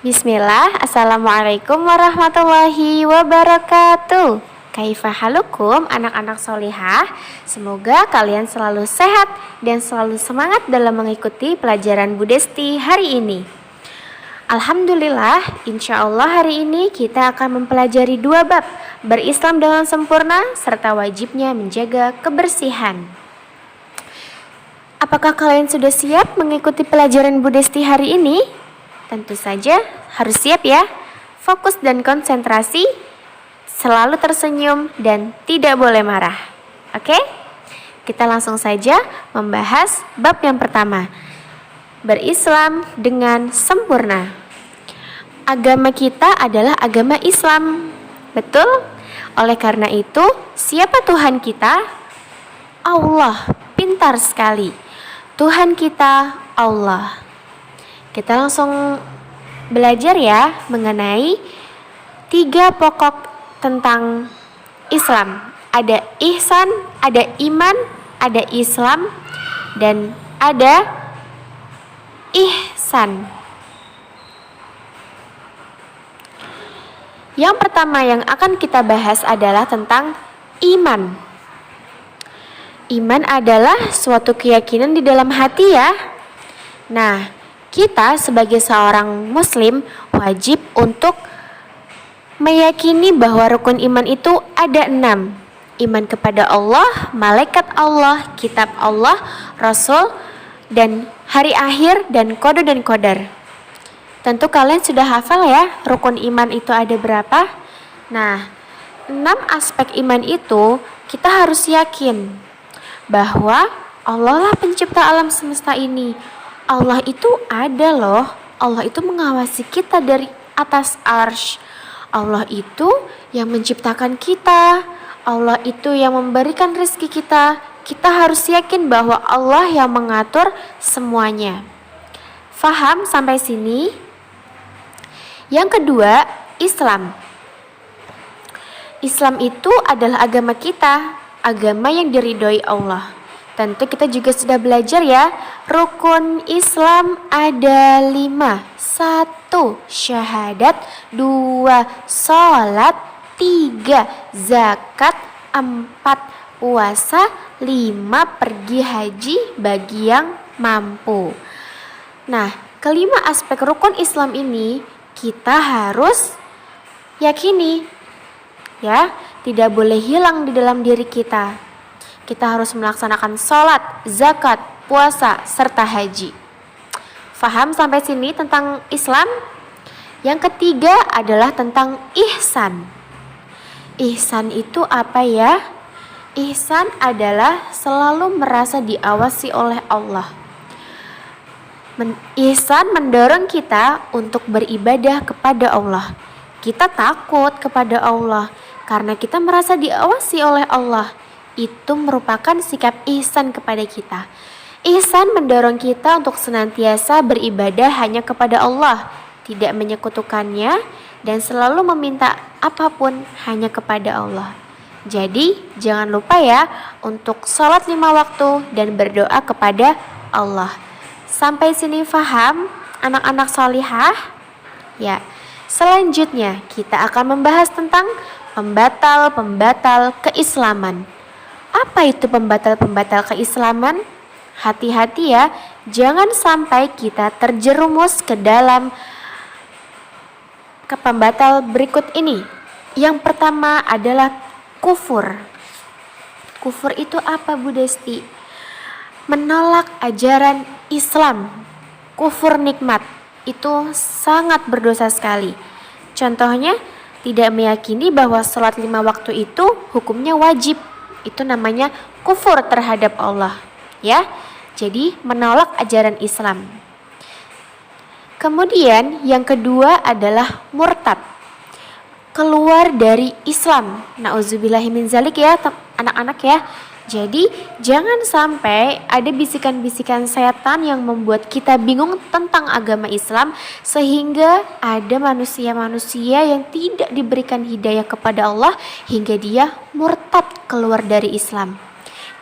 Bismillah, Assalamualaikum warahmatullahi wabarakatuh. Kaifa halukum anak-anak solihah? Semoga kalian selalu sehat dan selalu semangat dalam mengikuti pelajaran Bu Desti hari ini. Alhamdulillah, insya Allah hari ini kita akan mempelajari 2 bab, berislam dengan sempurna serta wajibnya menjaga kebersihan. Apakah kalian sudah siap mengikuti pelajaran Bu Desti hari ini? Tentu saja harus siap ya. Fokus dan konsentrasi, selalu tersenyum dan tidak boleh marah. Oke? Kita langsung saja membahas bab yang pertama. Berislam dengan sempurna. Agama kita adalah agama Islam. Betul? Oleh karena itu, siapa Tuhan kita? Allah. Pintar sekali. Tuhan kita Allah. Kita langsung belajar ya mengenai 3 pokok tentang Islam. Ada ihsan, ada iman, ada Islam, dan ada ihsan. Yang pertama yang akan kita bahas adalah tentang iman. Iman adalah suatu keyakinan di dalam hati ya. Nah, kita sebagai seorang muslim wajib untuk meyakini bahwa rukun iman itu ada 6. Iman kepada Allah, malaikat Allah, kitab Allah, Rasul, dan hari akhir, dan qada dan qadar. Tentu kalian sudah hafal ya rukun iman itu ada berapa? Nah, 6 aspek iman itu kita harus yakin bahwa Allah lah pencipta alam semesta ini. Allah itu ada loh. Allah itu mengawasi kita dari atas arsy. Allah itu yang menciptakan kita. Allah itu yang memberikan rezeki kita. Kita harus yakin bahwa Allah yang mengatur semuanya. Faham sampai sini? Yang kedua, Islam. Islam itu adalah agama kita, agama yang diridhoi Allah. Tentu kita juga sudah belajar ya, rukun Islam ada 5. 1. Syahadat. 2. Sholat. 3. Zakat. 4. Puasa. 5. Pergi haji bagi yang mampu. Nah, kelima aspek rukun Islam ini kita harus yakini ya, tidak boleh hilang di dalam diri kita. Kita harus melaksanakan sholat, zakat, puasa, serta haji. Faham sampai sini tentang Islam? Yang ketiga adalah tentang ihsan. Ihsan itu apa ya? Ihsan adalah selalu merasa diawasi oleh Allah. Ihsan mendorong kita untuk beribadah kepada Allah. Kita takut kepada Allah karena kita merasa diawasi oleh Allah. Itu merupakan sikap ihsan kepada kita. Ihsan mendorong kita untuk senantiasa beribadah hanya kepada Allah, tidak menyekutukannya, dan selalu meminta apapun hanya kepada Allah. Jadi jangan lupa ya untuk sholat 5 waktu dan berdoa kepada Allah. Sampai sini faham anak-anak solihah? Ya, selanjutnya kita akan membahas tentang pembatal-pembatal keislaman. Apa itu pembatal-pembatal keislaman? Hati-hati ya, jangan sampai kita terjerumus ke dalam pembatal berikut ini. Yang pertama adalah kufur. Kufur itu apa Bu Desti? Menolak ajaran Islam. Kufur nikmat itu sangat berdosa sekali. Contohnya, tidak meyakini bahwa sholat 5 waktu itu hukumnya wajib. Itu namanya kufur terhadap Allah ya. Jadi menolak ajaran Islam. Kemudian yang kedua adalah murtad. Keluar dari Islam. Nauzubillahimin zalik ya anak-anak ya. Jadi jangan sampai ada bisikan-bisikan setan yang membuat kita bingung tentang agama Islam, sehingga ada manusia-manusia yang tidak diberikan hidayah kepada Allah hingga dia murtad keluar dari Islam.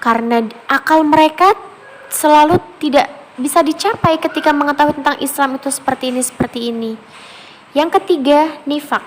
Karena akal mereka selalu tidak bisa dicapai ketika mengetahui tentang Islam itu seperti ini. Yang ketiga, nifak,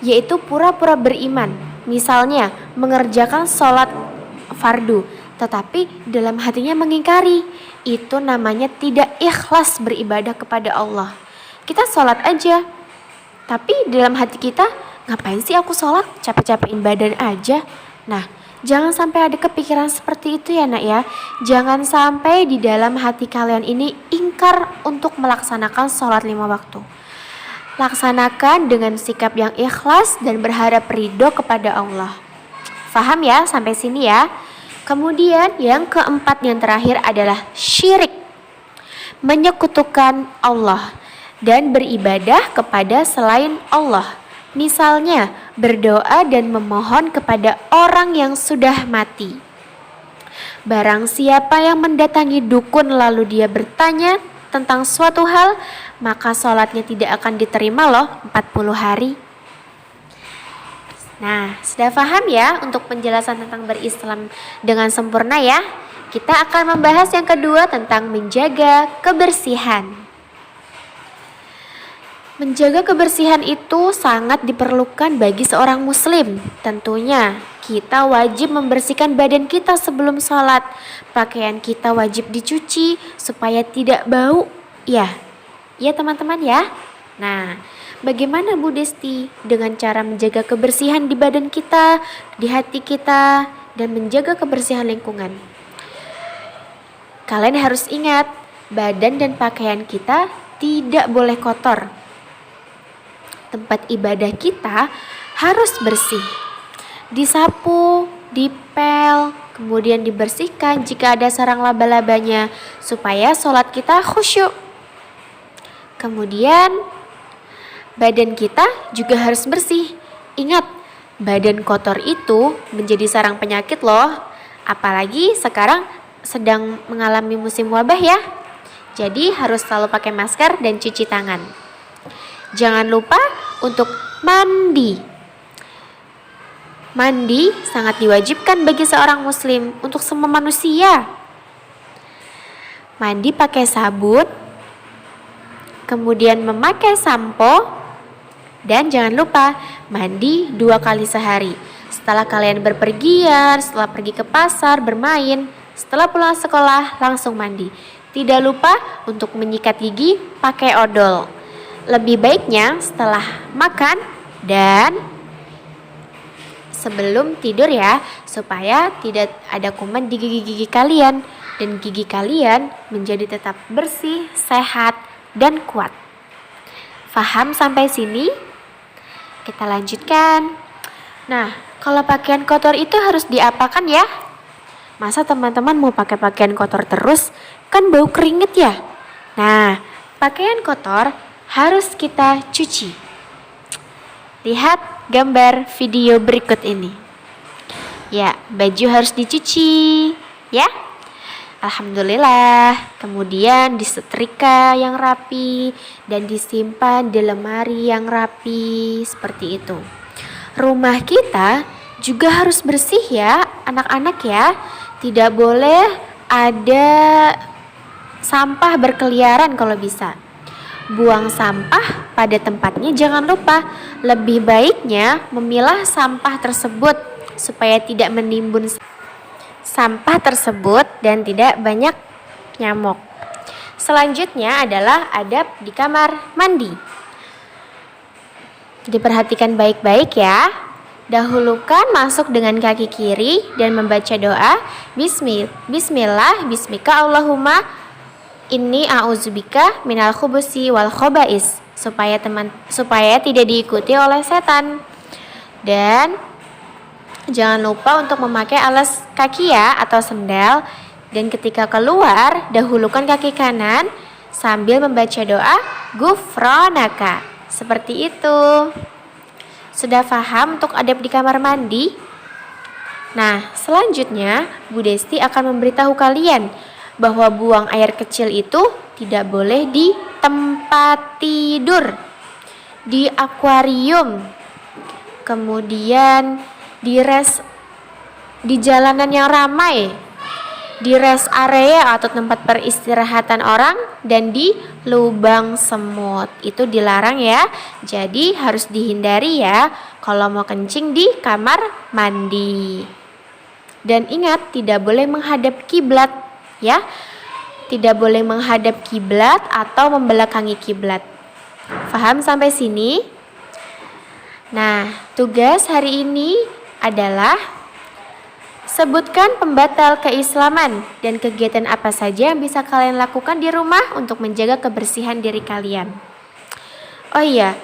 yaitu pura-pura beriman. Misalnya, mengerjakan sholat fardu, tetapi dalam hatinya mengingkari. Itu namanya tidak ikhlas beribadah kepada Allah. Kita sholat aja, tapi dalam hati kita, ngapain sih aku sholat? Capek-capekin badan aja. Nah, jangan sampai ada kepikiran seperti itu ya nak ya. Jangan sampai di dalam hati kalian ini ingkar untuk melaksanakan sholat 5 waktu. Laksanakan dengan sikap yang ikhlas dan berharap ridho kepada Allah. Faham ya sampai sini ya? Kemudian yang keempat yang terakhir adalah syirik. Menyekutukan Allah dan beribadah kepada selain Allah. Misalnya berdoa dan memohon kepada orang yang sudah mati. Barang siapa yang mendatangi dukun lalu dia bertanya tentang suatu hal, maka sholatnya tidak akan diterima loh 40 hari. Nah, sudah paham ya untuk penjelasan tentang berislam dengan sempurna ya? Kita akan membahas yang kedua tentang menjaga kebersihan. Menjaga kebersihan itu sangat diperlukan bagi seorang muslim. Tentunya kita wajib membersihkan badan kita sebelum sholat. Pakaian kita wajib dicuci supaya tidak bau. Ya teman-teman ya. Nah, bagaimana Bu Desti dengan cara menjaga kebersihan di badan kita, di hati kita, dan menjaga kebersihan lingkungan? Kalian harus ingat, badan dan pakaian kita tidak boleh kotor. Tempat ibadah kita harus bersih, disapu, dipel, kemudian dibersihkan jika ada sarang laba-labanya supaya sholat kita khusyuk. Kemudian badan kita juga harus bersih. Ingat, badan kotor itu menjadi sarang penyakit loh. Apalagi sekarang sedang mengalami musim wabah ya. Jadi harus selalu pakai masker dan cuci tangan. Jangan lupa untuk mandi. Mandi sangat diwajibkan bagi seorang muslim untuk semua manusia. Mandi pakai sabun, kemudian memakai sampo, dan jangan lupa mandi 2 kali sehari. Setelah kalian berpergian, setelah pergi ke pasar, bermain, setelah pulang sekolah langsung mandi. Tidak lupa untuk menyikat gigi pakai odol. Lebih baiknya setelah makan dan sebelum tidur ya, supaya tidak ada kuman di gigi-gigi kalian dan gigi kalian menjadi tetap bersih, sehat, dan kuat. Faham sampai sini? Kita lanjutkan. Nah, kalau pakaian kotor itu harus diapakan ya? Masa teman-teman mau pakai pakaian kotor terus? Kan bau keringet ya? Nah, pakaian kotor harus kita cuci. Lihat gambar video berikut ini. Ya, baju harus dicuci, ya. Alhamdulillah. Kemudian disetrika yang rapi dan disimpan di lemari yang rapi seperti itu. Rumah kita juga harus bersih ya, anak-anak ya. Tidak boleh ada sampah berkeliaran kalau bisa. Buang sampah pada tempatnya, jangan lupa. Lebih baiknya memilah sampah tersebut supaya tidak menimbun sampah tersebut dan tidak banyak nyamuk. Selanjutnya adalah adab di kamar mandi. Diperhatikan baik-baik ya. Dahulukan masuk dengan kaki kiri dan membaca doa Bismillah, Bismika Allahumma inni a'udzubika minal khubusi wal khobais, supaya tidak diikuti oleh setan. Dan jangan lupa untuk memakai alas kaki ya atau sendal. Dan ketika keluar, dahulukan kaki kanan sambil membaca doa Ghufranaka. Seperti itu. Sudah paham untuk adab di kamar mandi? Nah, selanjutnya Bu Desti akan memberitahu kalian bahwa buang air kecil itu tidak boleh di tempat tidur, di akuarium, kemudian di jalanan yang ramai, di rest area atau tempat peristirahatan orang, dan di lubang semut. Itu dilarang ya. Jadi harus dihindari ya kalau mau kencing di kamar mandi. Dan ingat, tidak boleh menghadap kiblat ya. Tidak boleh menghadap kiblat atau membelakangi kiblat. Paham sampai sini? Nah, tugas hari ini adalah sebutkan pembatal keislaman dan kegiatan apa saja yang bisa kalian lakukan di rumah untuk menjaga kebersihan diri kalian. Oh iya,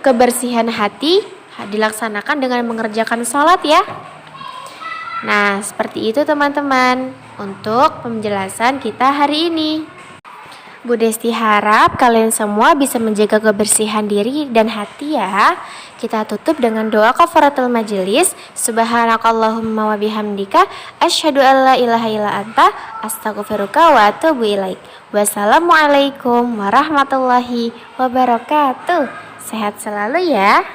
kebersihan hati dilaksanakan dengan mengerjakan sholat ya. Nah, seperti itu teman-teman untuk penjelasan kita hari ini. Bu Desti harap kalian semua bisa menjaga kebersihan diri dan hati ya. Kita tutup dengan doa kafaratul majelis. Subhanakallahumma wa bihamdika asyhadu an la ilaha illa anta astaghfiruka wa atubu ilaik. Wassalamualaikum warahmatullahi wabarakatuh. Sehat selalu ya.